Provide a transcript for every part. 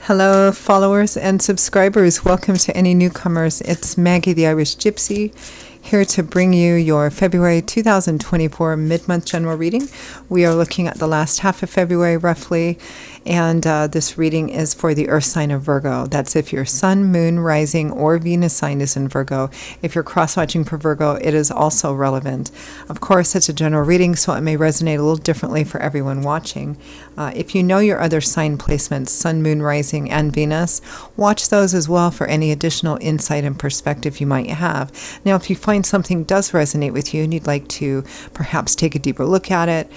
Hello, followers and subscribers. Welcome to any newcomers. It's Maggie the Irish Gypsy here to bring you your February 2024 mid-month general reading. We are looking at the last half of February roughly, and this reading is for the earth sign of Virgo. That's if your sun, moon, rising, or Venus sign is in Virgo. If you're cross-watching for Virgo, it is also relevant. Of course, it's a general reading, so it may resonate a little differently for everyone watching. If you know your other sign placements, sun, moon, rising, and Venus, watch those as well for any additional insight and perspective you might have. Now, if you find something does resonate with you and you'd like to perhaps take a deeper look at it,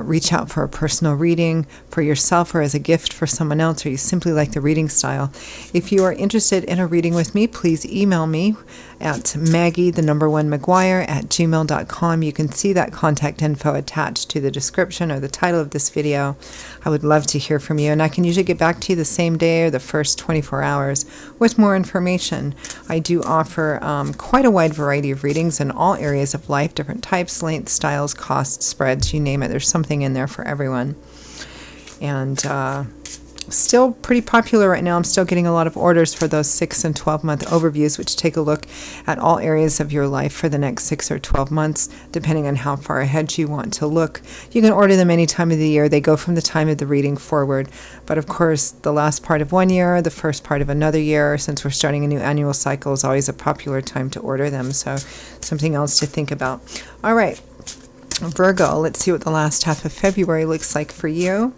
reach out for a personal reading for yourself or as a gift for someone else, or you simply like the reading style. If you are interested in a reading with me, please email me at Maggie1McGuire@gmail.com. You can see that contact info attached to the description or the title of this video. I would love to hear from you, and I can usually get back to you the same day or the first 24 hours with more information. I do offer quite a wide variety of readings in all areas of life, different types, lengths, styles, costs, spreads, you name it. There's something in there for everyone. And still pretty popular right now. I'm still getting a lot of orders for those 6 and 12-month overviews, which take a look at all areas of your life for the next 6 or 12 months, depending on how far ahead you want to look. You can order them any time of the year. They go from the time of the reading forward. But of course, the last part of one year, the first part of another year, since we're starting a new annual cycle, is always a popular time to order them. So something else to think about. All right, Virgo, let's see what the last half of February looks like for you.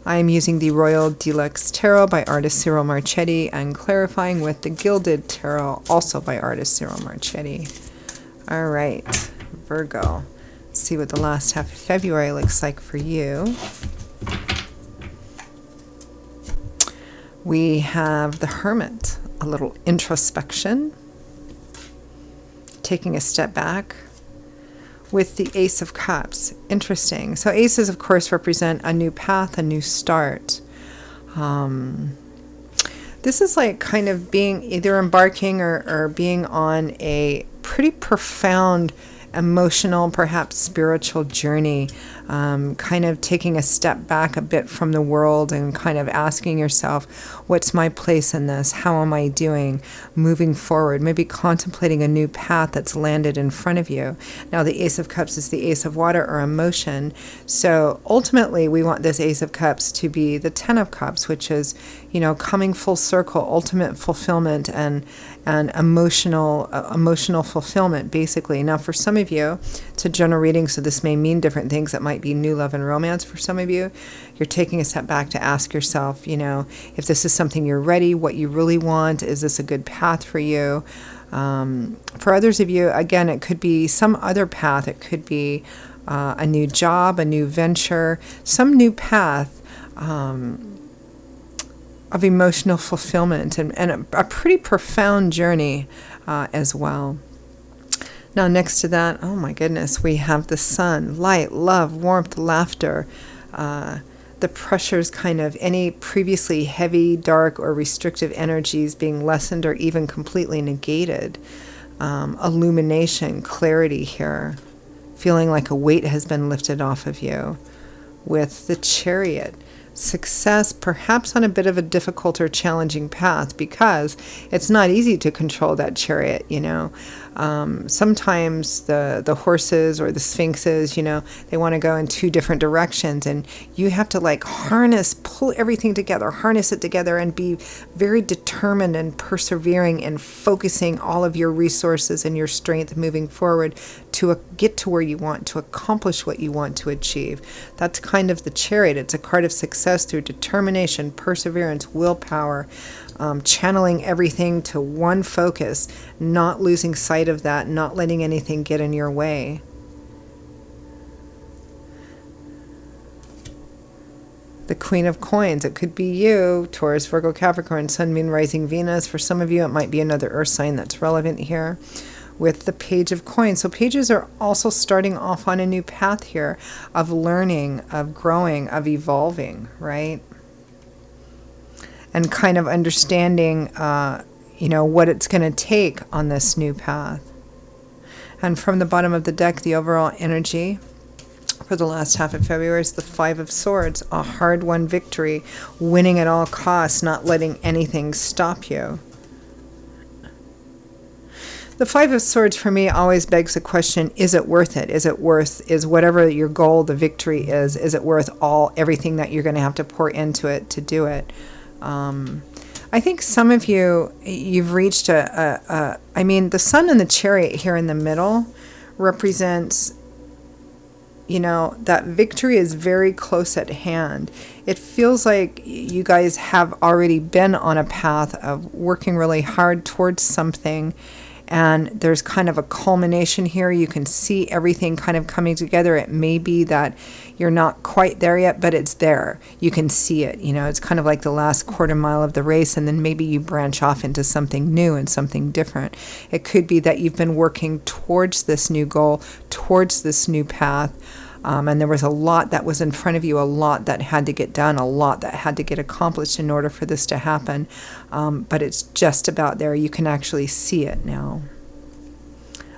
I am using the Royal Deluxe Tarot by artist Cyril Marchetti and clarifying with the Gilded Tarot, also by artist Cyril Marchetti. All right, Virgo. Let's see what the last half of February looks like for you. We have the Hermit, a little introspection, taking a step back, with the Ace of Cups. Interesting. So aces, of course, represent a new path, a new start. This is like kind of being either embarking or being on a pretty profound emotional, perhaps spiritual journey, kind of taking a step back a bit from the world and kind of asking yourself, what's my place in this? How am I doing? Moving forward, maybe contemplating a new path that's landed in front of you. Now, the Ace of Cups is the Ace of Water, or emotion. So ultimately, we want this Ace of Cups to be the Ten of Cups, which is, you know, coming full circle, ultimate fulfillment and emotional fulfillment, basically. Now, for some of you, it's a general reading, so this may mean different things. It might be new love and romance for some of you. You're taking a step back to ask yourself, you know, if this is something you're ready, what you really want, is this a good path for you? For others of you, again, it could be some other path. It could be a new job, a new venture, some new path of emotional fulfillment and a pretty profound journey as well. Now, next to that, oh my goodness, we have the Sun, light, love, warmth, laughter, the pressures, kind of any previously heavy, dark, or restrictive energies being lessened or even completely negated. Illumination, clarity here, feeling like a weight has been lifted off of you. With the Chariot, success, perhaps on a bit of a difficult or challenging path, because it's not easy to control that chariot, you know. Sometimes the horses or the sphinxes, you know, they want to go in two different directions, and you have to like pull everything together, harness it together, and be very determined and persevering and focusing all of your resources and your strength moving forward to get to where you want, to accomplish what you want to achieve. That's kind of the Chariot. It's a card of success through determination, perseverance, willpower, channeling everything to one focus, not losing sight of that, not letting anything get in your way. The Queen of Coins, it could be you, Taurus, Virgo, Capricorn, Sun, Moon, Rising, Venus. For some of you, it might be another earth sign that's relevant here. With the Page of Coins. So pages are also starting off on a new path here of learning, of growing, of evolving, right? And kind of understanding, you know, what it's going to take on this new path. And from the bottom of the deck, the overall energy for the last half of February is the Five of Swords, a hard-won victory, winning at all costs, not letting anything stop you. The Five of Swords for me always begs the question, is it worth it? Is whatever your goal, the victory is it worth everything that you're going to have to pour into it to do it? I think some of you've reached the Sun and the Chariot here in the middle represents, that victory is very close at hand. It feels like you guys have already been on a path of working really hard towards something, and there's kind of a culmination here. You can see everything kind of coming together. It may be that you're not quite there yet, but it's there. You can see it. It's kind of like the last quarter mile of the race, and then maybe you branch off into something new and something different. It could be that you've been working towards this new goal, towards this new path, and there was a lot that was in front of you, a lot that had to get done, a lot that had to get accomplished in order for this to happen. But it's just about there. You can actually see it now.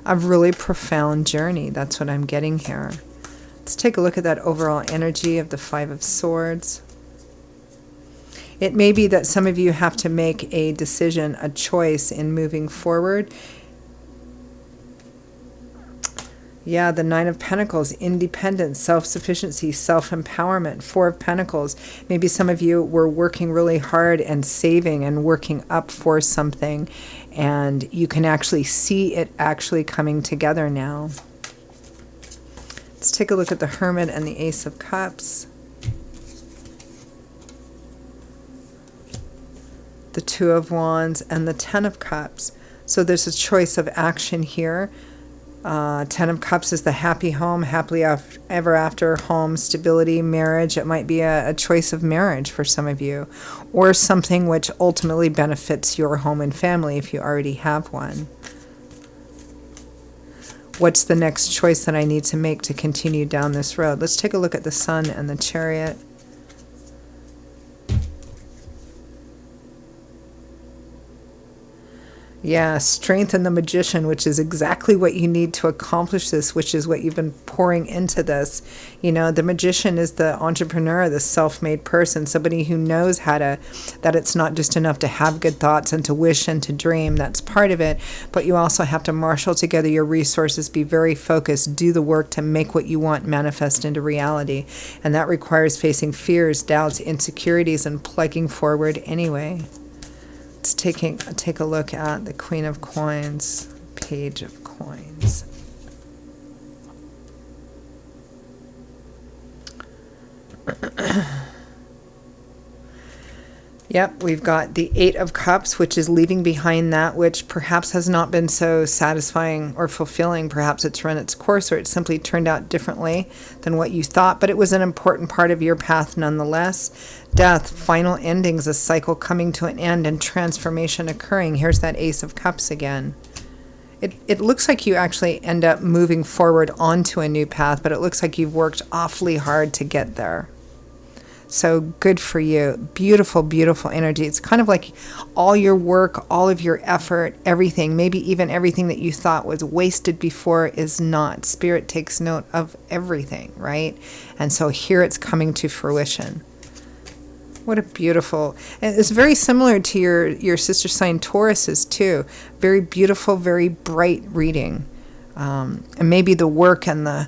A really profound journey. That's what I'm getting here. Let's take a look at that overall energy of the Five of Swords. It may be that some of you have to make a decision, a choice in moving forward. Yeah, the Nine of Pentacles, independence, self-sufficiency, self-empowerment. Four of Pentacles. Maybe some of you were working really hard and saving and working up for something, and you can actually see it actually coming together now. Let's take a look at the Hermit and the Ace of Cups. The Two of Wands and the Ten of Cups. So there's a choice of action here. Ten of Cups is the happy home, happily ever after home, stability, marriage. It might be a choice of marriage for some of you, or something which ultimately benefits your home and family if you already have one. What's the next choice that I need to make to continue down this road? Let's take a look at the Sun and the Chariot. Yeah, strengthen the Magician, which is exactly what you need to accomplish this, which is what you've been pouring into this. The Magician is the entrepreneur, the self-made person, somebody who knows that it's not just enough to have good thoughts and to wish and to dream. That's part of it. But you also have to marshal together your resources, be very focused, do the work to make what you want manifest into reality. And that requires facing fears, doubts, insecurities, and plugging forward anyway. Let's take a look at the Queen of Coins, Page of Coins. Yep, we've got the Eight of Cups, which is leaving behind that which perhaps has not been so satisfying or fulfilling. Perhaps it's run its course, or it simply turned out differently than what you thought, but it was an important part of your path nonetheless. Death, final endings, a cycle coming to an end and transformation occurring. Here's that Ace of Cups again. It looks like you actually end up moving forward onto a new path, but it looks like you've worked awfully hard to get there. So good for you. Beautiful, beautiful energy. It's kind of like all your work, all of your effort, everything, maybe even everything that you thought was wasted before is not. Spirit takes note of everything, right? And so here it's coming to fruition. What a beautiful, and it's very similar to your sister sign Taurus's too. Very beautiful, very bright reading. And maybe the work and the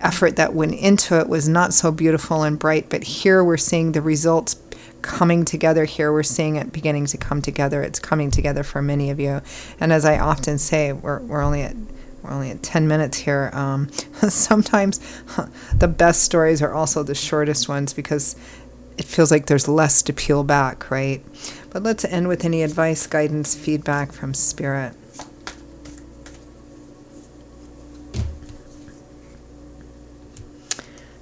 effort that went into it was not so beautiful and bright, but here we're seeing the results coming together. Here we're seeing it beginning to come together. It's coming together for many of you. And as I often say, we're only at 10 minutes here. Sometimes the best stories are also the shortest ones because it feels like there's less to peel back, right? But let's end with any advice, guidance, feedback from Spirit.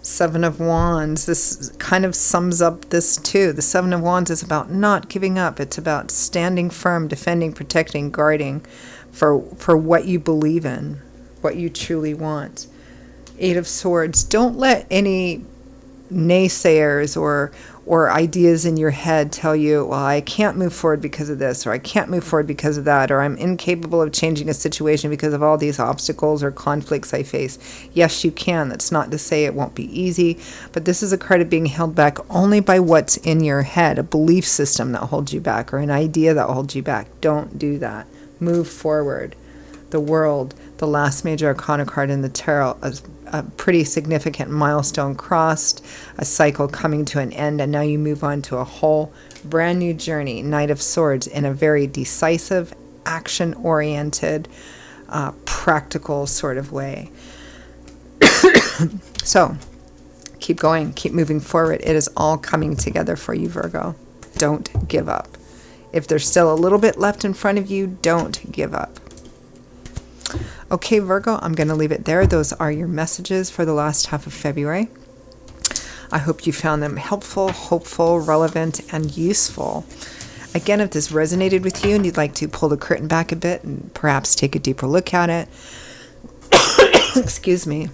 Seven of Wands. This kind of sums up this too. The Seven of Wands is about not giving up. It's about standing firm, defending, protecting, guarding for what you believe in, what you truly want. Eight of Swords. Don't let any naysayers or ideas in your head tell you, well, I can't move forward because of this, or I can't move forward because of that, or I'm incapable of changing a situation because of all these obstacles or conflicts I face. Yes, you can. That's not to say it won't be easy, but this is a card of being held back only by what's in your head, a belief system that holds you back or an idea that holds you back. Don't do that. Move forward. The World, the last major arcana card in the tarot, a pretty significant milestone crossed, a cycle coming to an end, and now you move on to a whole brand new journey. Knight of Swords, in a very decisive, action-oriented, practical sort of way. So, keep going, keep moving forward. It is all coming together for you, Virgo. Don't give up. If there's still a little bit left in front of you, don't give up. Okay, Virgo, I'm going to leave it there. Those are your messages for the last half of February. I hope you found them helpful, hopeful, relevant, and useful. Again, if this resonated with you and you'd like to pull the curtain back a bit and perhaps take a deeper look at it, excuse me,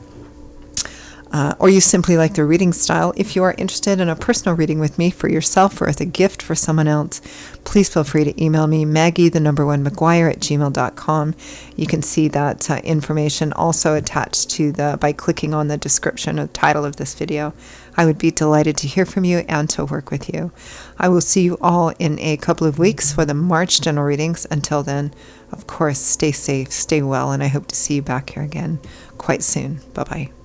or you simply like the reading style, if you are interested in a personal reading with me for yourself or as a gift for someone else, please feel free to email me, Maggie1McGuire@gmail.com. You can see that information also attached to by clicking on the description or title of this video. I would be delighted to hear from you and to work with you. I will see you all in a couple of weeks for the March general readings. Until then, of course, stay safe, stay well, and I hope to see you back here again quite soon. Bye-bye.